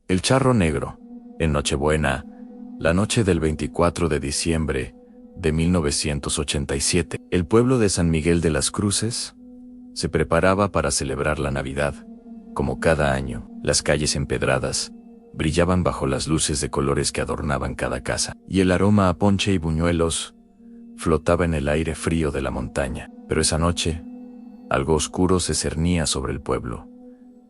El charro negro. En Nochebuena, la noche del 24 de diciembre de 1987, el pueblo de San Miguel de las Cruces se preparaba para celebrar la Navidad. Como cada año, las calles empedradas brillaban bajo las luces de colores que adornaban cada casa, y el aroma a ponche y buñuelos flotaba en el aire frío de la montaña. Pero esa noche, algo oscuro se cernía sobre el pueblo,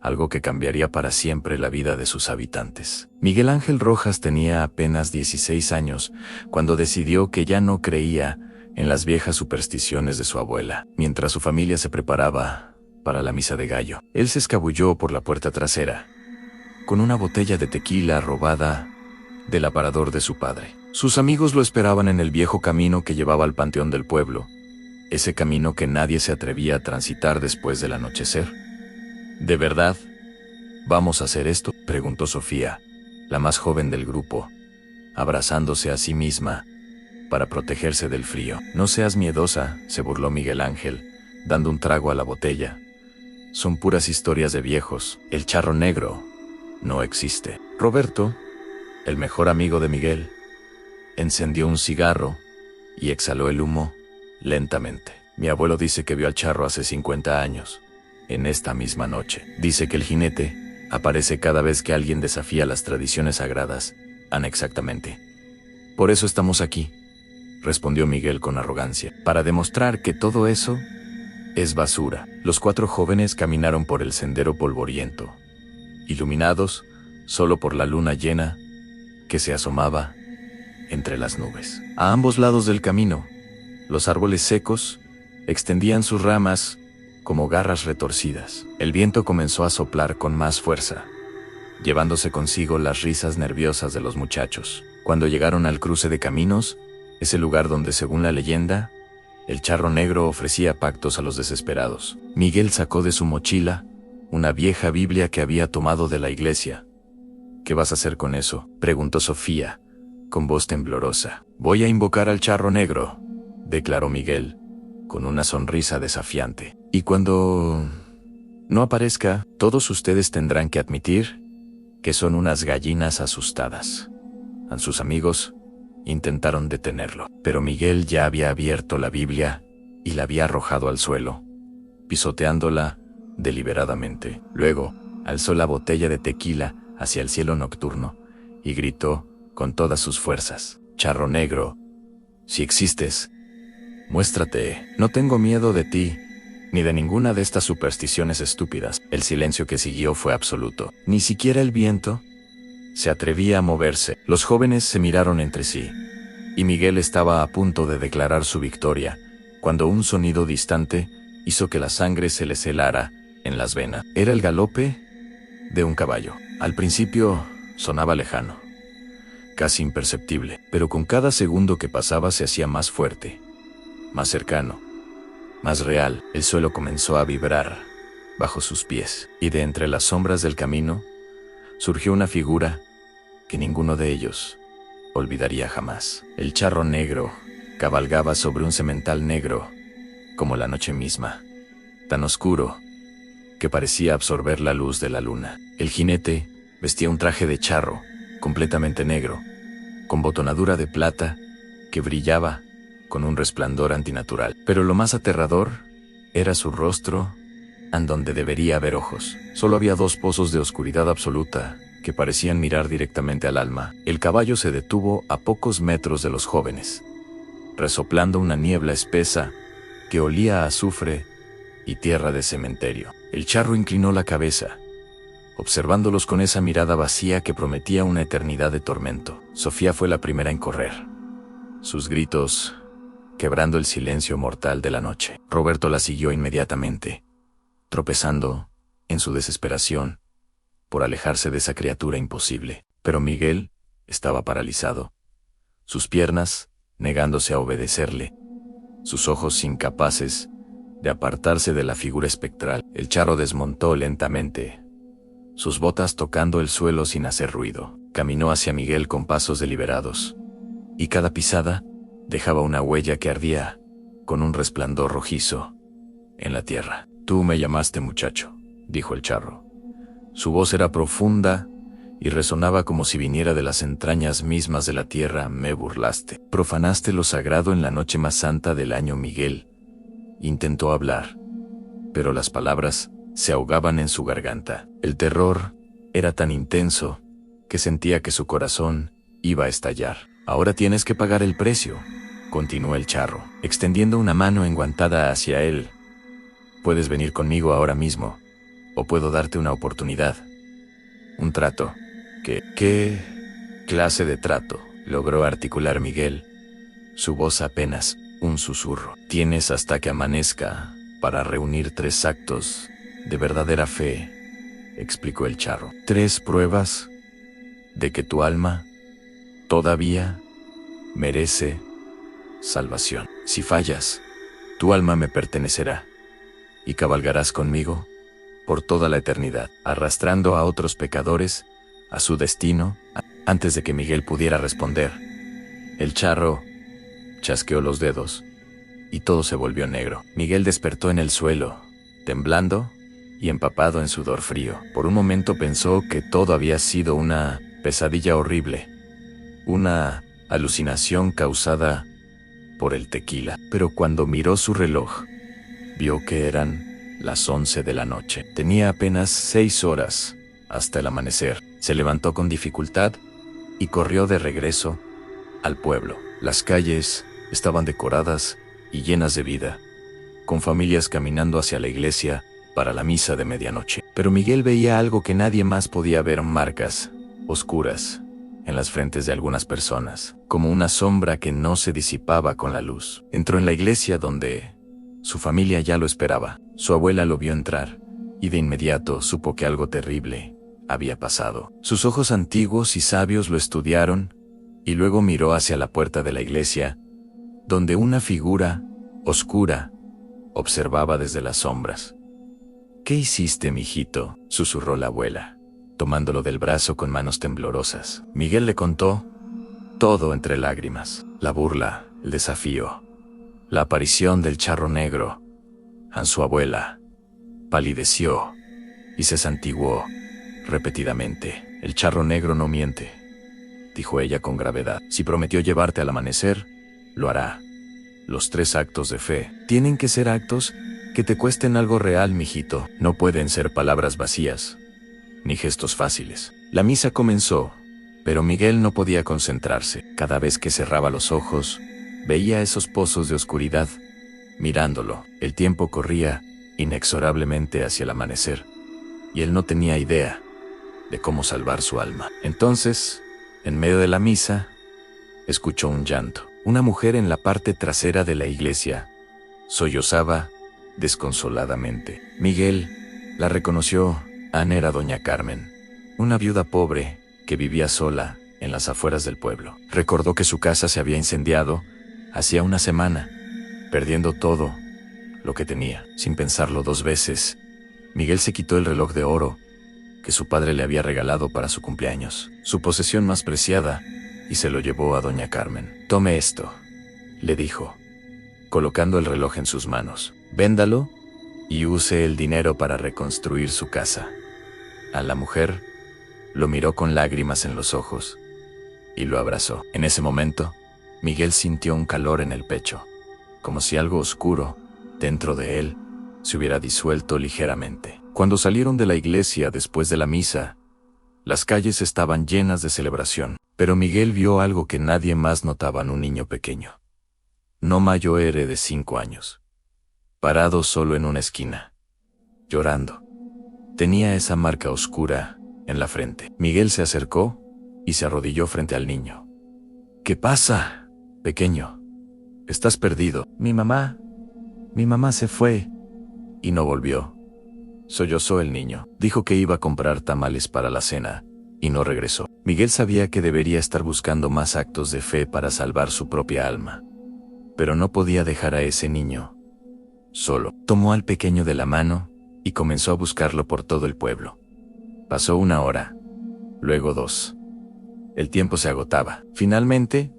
algo que cambiaría para siempre la vida de sus habitantes. Miguel Ángel Rojas tenía apenas 16 años cuando decidió que ya no creía en las viejas supersticiones de su abuela. Mientras su familia se preparaba para la misa de gallo, él se escabulló por la puerta trasera, con una botella de tequila robada del aparador de su padre. Sus amigos lo esperaban en el viejo camino que llevaba al panteón del pueblo, ese camino que nadie se atrevía a transitar después del anochecer. ¿De verdad vamos a hacer esto?, preguntó Sofía, la más joven del grupo, abrazándose a sí misma para protegerse del frío. No seas miedosa, se burló Miguel Ángel, dando un trago a la botella. Son puras historias de viejos. El charro negro no existe. Roberto, el mejor amigo de Miguel, encendió un cigarro y exhaló el humo lentamente. Mi abuelo dice que vio al charro hace 50 años, en esta misma noche. Dice que el jinete aparece cada vez que alguien desafía las tradiciones sagradas. Exactamente. Por eso estamos aquí, respondió Miguel con arrogancia, para demostrar que todo eso es basura. Los 4 jóvenes caminaron por el sendero polvoriento, iluminados solo por la luna llena que se asomaba entre las nubes. A ambos lados del camino, los árboles secos extendían sus ramas como garras retorcidas. El viento comenzó a soplar con más fuerza, llevándose consigo las risas nerviosas de los muchachos. Cuando llegaron al cruce de caminos, ese lugar donde, según la leyenda, el charro negro ofrecía pactos a los desesperados, Miguel sacó de su mochila una vieja Biblia que había tomado de la iglesia. ¿Qué vas a hacer con eso?, preguntó Sofía, con voz temblorosa. Voy a invocar al charro negro, declaró Miguel, con una sonrisa desafiante. Y cuando no aparezca, todos ustedes tendrán que admitir que son unas gallinas asustadas. A sus amigos intentaron detenerlo, pero Miguel ya había abierto la Biblia y la había arrojado al suelo, pisoteándola deliberadamente. Luego, alzó la botella de tequila hacia el cielo nocturno y gritó con todas sus fuerzas: charro negro, si existes, muéstrate. No tengo miedo de ti, ni de ninguna de estas supersticiones estúpidas. El silencio que siguió fue absoluto. Ni siquiera el viento se atrevía a moverse. Los jóvenes se miraron entre sí, y Miguel estaba a punto de declarar su victoria, cuando un sonido distante hizo que la sangre se les helara en las venas. Era el galope de un caballo. Al principio sonaba lejano, casi imperceptible, pero con cada segundo que pasaba se hacía más fuerte, más cercano, más real. El suelo comenzó a vibrar bajo sus pies, y de entre las sombras del camino surgió una figura que ninguno de ellos olvidaría jamás. El charro negro cabalgaba sobre un semental negro, como la noche misma, tan oscuro que parecía absorber la luz de la luna. El jinete vestía un traje de charro, completamente negro, con botonadura de plata que brillaba con un resplandor antinatural. Pero lo más aterrador era su rostro, en donde debería haber ojos. Solo había 2 pozos de oscuridad absoluta que parecían mirar directamente al alma. El caballo se detuvo a pocos metros de los jóvenes, resoplando una niebla espesa que olía a azufre y tierra de cementerio. El charro inclinó la cabeza, observándolos con esa mirada vacía que prometía una eternidad de tormento. Sofía fue la primera en correr, sus gritos quebrando el silencio mortal de la noche. Roberto la siguió inmediatamente, tropezando, en su desesperación, por alejarse de esa criatura imposible. Pero Miguel estaba paralizado, sus piernas negándose a obedecerle, sus ojos incapaces de apartarse de la figura espectral. El charro desmontó lentamente, sus botas tocando el suelo sin hacer ruido. Caminó hacia Miguel con pasos deliberados, y cada pisada dejaba una huella que ardía con un resplandor rojizo en la tierra. Tú me llamaste, muchacho, dijo el charro. Su voz era profunda y resonaba como si viniera de las entrañas mismas de la tierra. Me burlaste. Profanaste lo sagrado en la noche más santa del año. Miguel intentó hablar, pero las palabras se ahogaban en su garganta. El terror era tan intenso que sentía que su corazón iba a estallar. Ahora tienes que pagar el precio, continuó el charro, extendiendo una mano enguantada hacia él. Puedes venir conmigo ahora mismo, o puedo darte una oportunidad. Un trato. ¿Qué clase de trato? Logró articular Miguel, su voz apenas un susurro. Tienes hasta que amanezca para reunir 3 actos de verdadera fe, explicó el charro. 3 pruebas de que tu alma todavía merece salvación. Si fallas, tu alma me pertenecerá y cabalgarás conmigo por toda la eternidad, arrastrando a otros pecadores a su destino. Antes de que Miguel pudiera responder, el charro chasqueó los dedos y todo se volvió negro. Miguel despertó en el suelo, temblando y empapado en sudor frío. Por un momento pensó que todo había sido una pesadilla horrible, una alucinación causada por el tequila. Pero cuando miró su reloj, vio que eran las 11 de la noche. Tenía apenas 6 horas hasta el amanecer. Se levantó con dificultad y corrió de regreso al pueblo. Las calles estaban decoradas y llenas de vida, con familias caminando hacia la iglesia para la misa de medianoche. Pero Miguel veía algo que nadie más podía ver: marcas oscuras en las frentes de algunas personas, como una sombra que no se disipaba con la luz. Entró en la iglesia donde su familia ya lo esperaba. Su abuela lo vio entrar y de inmediato supo que algo terrible había pasado. Sus ojos antiguos y sabios lo estudiaron y luego miró hacia la puerta de la iglesia, donde una figura oscura observaba desde las sombras. ¿Qué hiciste, mijito?, susurró la abuela, tomándolo del brazo con manos temblorosas. Miguel le contó todo entre lágrimas: la burla, el desafío, la aparición del charro negro. Su abuela palideció y se santiguó repetidamente. El charro negro no miente, dijo ella con gravedad. Si prometió llevarte al amanecer, lo hará. Los 3 actos de fe tienen que ser actos que te cuesten algo real, mijito. No pueden ser palabras vacías, ni gestos fáciles. La misa comenzó, pero Miguel no podía concentrarse. Cada vez que cerraba los ojos, veía esos pozos de oscuridad mirándolo. El tiempo corría inexorablemente hacia el amanecer, y él no tenía idea de cómo salvar su alma. Entonces, en medio de la misa, escuchó un llanto. Una mujer en la parte trasera de la iglesia sollozaba desconsoladamente. Miguel la reconoció. Ana era doña Carmen, una viuda pobre que vivía sola en las afueras del pueblo. Recordó que su casa se había incendiado hacía una semana, perdiendo todo lo que tenía. Sin pensarlo 2 veces, Miguel se quitó el reloj de oro que su padre le había regalado para su cumpleaños, su posesión más preciada, y se lo llevó a doña Carmen. Tome esto, le dijo, colocando el reloj en sus manos. Véndalo y use el dinero para reconstruir su casa. A la mujer lo miró con lágrimas en los ojos y lo abrazó. En ese momento, Miguel sintió un calor en el pecho, como si algo oscuro dentro de él se hubiera disuelto ligeramente. Cuando salieron de la iglesia después de la misa, las calles estaban llenas de celebración, pero Miguel vio algo que nadie más notaba en un niño pequeño. No mayor de 5 años, parado solo en una esquina, llorando. Tenía esa marca oscura en la frente. Miguel se acercó y se arrodilló frente al niño. ¿Qué pasa, pequeño? Estás perdido. Mi mamá se fue y no volvió. Sollozó el niño. Dijo que iba a comprar tamales para la cena y no regresó. Miguel sabía que debería estar buscando más actos de fe para salvar su propia alma, pero no podía dejar a ese niño solo. Tomó al pequeño de la mano y comenzó a buscarlo por todo el pueblo. Pasó 1 hora, luego 2. El tiempo se agotaba. Finalmente,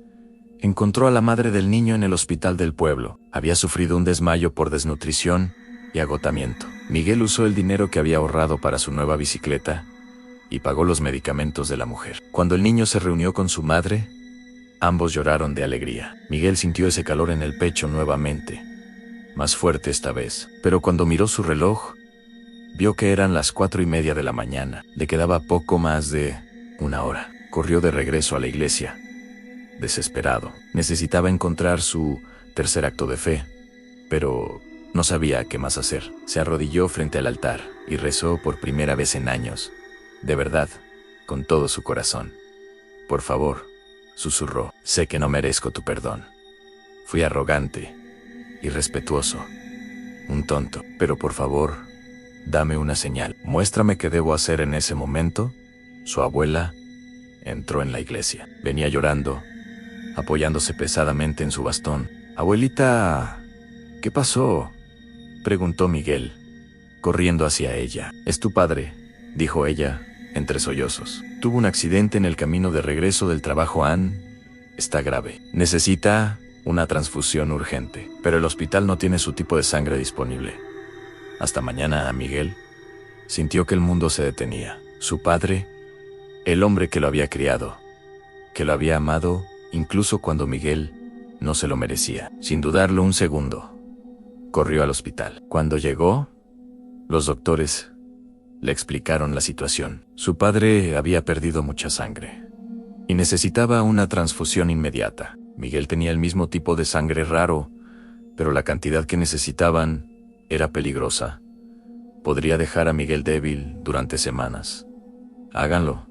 encontró a la madre del niño en el hospital del pueblo. Había sufrido un desmayo por desnutrición y agotamiento. Miguel usó el dinero que había ahorrado para su nueva bicicleta y pagó los medicamentos de la mujer. Cuando el niño se reunió con su madre, ambos lloraron de alegría. Miguel sintió ese calor en el pecho nuevamente, más fuerte esta vez. Pero cuando miró su reloj, vio que eran las 4:30 de la mañana. Le quedaba poco más de una hora. Corrió de regreso a la iglesia, desesperado. Necesitaba encontrar su tercer acto de fe, pero no sabía qué más hacer. Se arrodilló frente al altar y rezó por primera vez en años, de verdad, con todo su corazón. Por favor, susurró, sé que no merezco tu perdón. Fui arrogante, irrespetuoso, un tonto, pero por favor, dame una señal. Muéstrame qué debo hacer en ese momento. Su abuela entró en la iglesia. Venía llorando, apoyándose pesadamente en su bastón. Abuelita, ¿qué pasó?, preguntó Miguel, corriendo hacia ella. Es tu padre, dijo ella, entre sollozos. Tuvo un accidente en el camino de regreso del trabajo. Está grave. Necesita una transfusión urgente, pero el hospital no tiene su tipo de sangre disponible. Hasta mañana. Miguel sintió que el mundo se detenía. Su padre, el hombre que lo había criado, que lo había amado, incluso cuando Miguel no se lo merecía. Sin dudarlo un segundo, corrió al hospital. Cuando llegó, los doctores le explicaron la situación. Su padre había perdido mucha sangre y necesitaba una transfusión inmediata. Miguel tenía el mismo tipo de sangre raro, pero la cantidad que necesitaban era peligrosa. Podría dejar a Miguel débil durante semanas. Háganlo,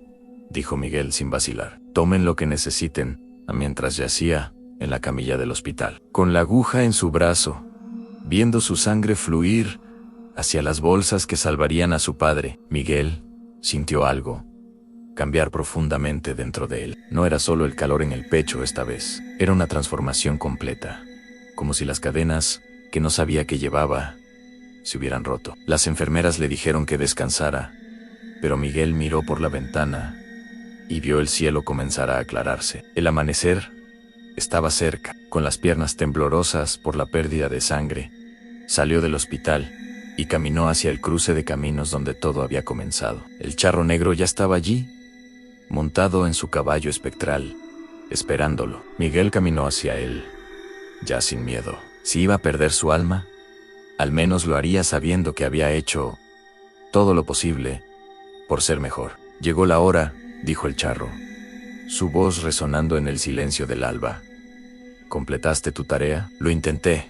dijo Miguel sin vacilar. Tomen lo que necesiten, mientras yacía en la camilla del hospital, con la aguja en su brazo, viendo su sangre fluir hacia las bolsas que salvarían a su padre. Miguel sintió algo cambiar profundamente dentro de él. No era solo el calor en el pecho esta vez, era una transformación completa, como si las cadenas que no sabía que llevaba se hubieran roto. Las enfermeras le dijeron que descansara, pero Miguel miró por la ventana y vio el cielo comenzar a aclararse. El amanecer estaba cerca. Con las piernas temblorosas por la pérdida de sangre, salió del hospital y caminó hacia el cruce de caminos donde todo había comenzado. El charro negro ya estaba allí, montado en su caballo espectral, esperándolo. Miguel caminó hacia él, ya sin miedo. Si iba a perder su alma, al menos lo haría sabiendo que había hecho todo lo posible por ser mejor. Llegó la hora, dijo el charro, su voz resonando en el silencio del alba. ¿Completaste tu tarea? Lo intenté,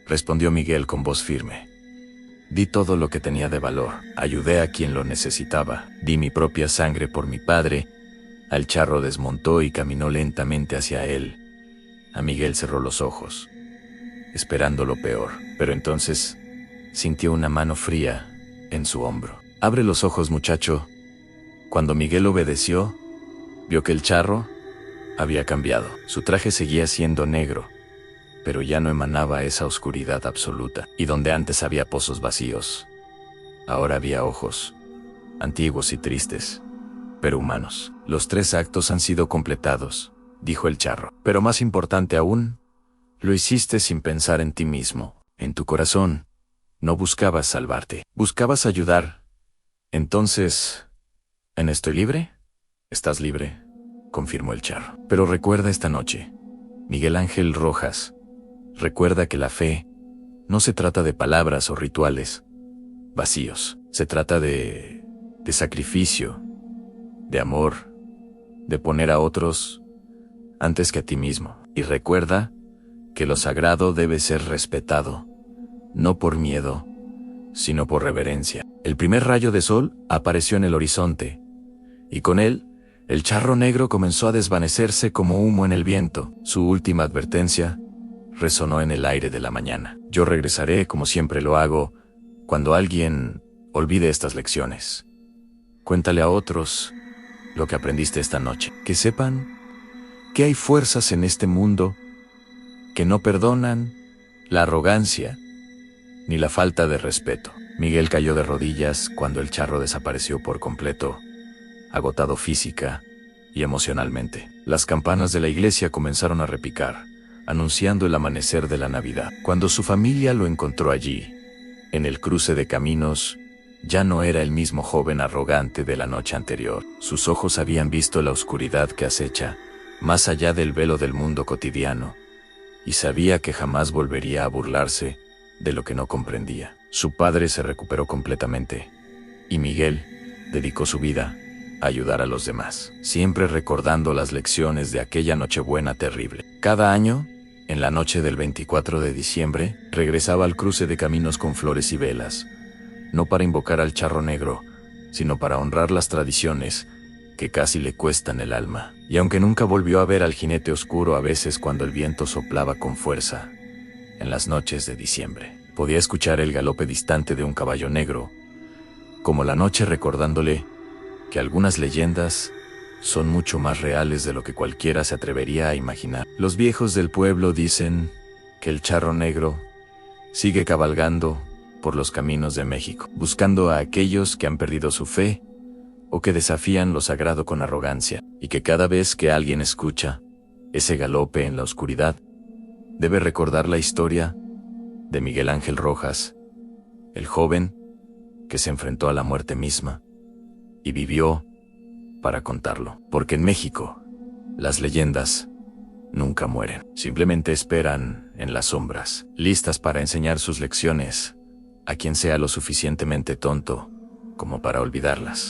respondió Miguel con voz firme. Di todo lo que tenía de valor. Ayudé a quien lo necesitaba. Di mi propia sangre por mi padre. El charro desmontó y caminó lentamente hacia él. A Miguel cerró los ojos, esperando lo peor, pero entonces sintió una mano fría en su hombro. Abre los ojos, muchacho. Cuando Miguel obedeció, vio que el charro había cambiado. Su traje seguía siendo negro, pero ya no emanaba esa oscuridad absoluta. Y donde antes había pozos vacíos, ahora había ojos, antiguos y tristes, pero humanos. Los 3 actos han sido completados, dijo el charro. Pero más importante aún, lo hiciste sin pensar en ti mismo, en tu corazón. No buscabas salvarte, buscabas ayudar. Entonces, ¿en estoy libre? Estás libre, confirmó el charro. Pero recuerda esta noche, Miguel Ángel Rojas, recuerda que la fe no se trata de palabras o rituales vacíos. Se trata de sacrificio, de amor, de poner a otros antes que a ti mismo. Y recuerda que lo sagrado debe ser respetado, no por miedo, sino por reverencia. El primer rayo de sol apareció en el horizonte, y con él, el charro negro comenzó a desvanecerse como humo en el viento. Su última advertencia resonó en el aire de la mañana. Yo regresaré como siempre lo hago cuando alguien olvide estas lecciones. Cuéntale a otros lo que aprendiste esta noche. Que sepan que hay fuerzas en este mundo que no perdonan la arrogancia ni la falta de respeto. Miguel cayó de rodillas cuando el charro desapareció por completo, agotado física y emocionalmente. Las campanas de la iglesia comenzaron a repicar, anunciando el amanecer de la Navidad. Cuando su familia lo encontró allí, en el cruce de caminos, Ya no era el mismo joven arrogante de la noche anterior. Sus ojos habían visto la oscuridad que acecha, más allá del velo del mundo cotidiano, y sabía que jamás volvería a burlarse de lo que no comprendía. Su padre se recuperó completamente, y Miguel dedicó su vida a ayudar a los demás, siempre recordando las lecciones de aquella Nochebuena terrible. Cada año, en la noche del 24 de diciembre, regresaba al cruce de caminos con flores y velas, no para invocar al charro negro, sino para honrar las tradiciones que casi le cuestan el alma. Y aunque nunca volvió a ver al jinete oscuro, a veces cuando el viento soplaba con fuerza, en las noches de diciembre, podía escuchar el galope distante de un caballo negro, como la noche recordándole que algunas leyendas son mucho más reales de lo que cualquiera se atrevería a imaginar. Los viejos del pueblo dicen que el charro negro sigue cabalgando por los caminos de México, buscando a aquellos que han perdido su fe o que desafían lo sagrado con arrogancia, y que cada vez que alguien escucha ese galope en la oscuridad, debe recordar la historia de Miguel Ángel Rojas, el joven que se enfrentó a la muerte misma y vivió para contarlo. Porque en México, las leyendas nunca mueren, simplemente esperan en las sombras, listas para enseñar sus lecciones a quien sea lo suficientemente tonto como para olvidarlas.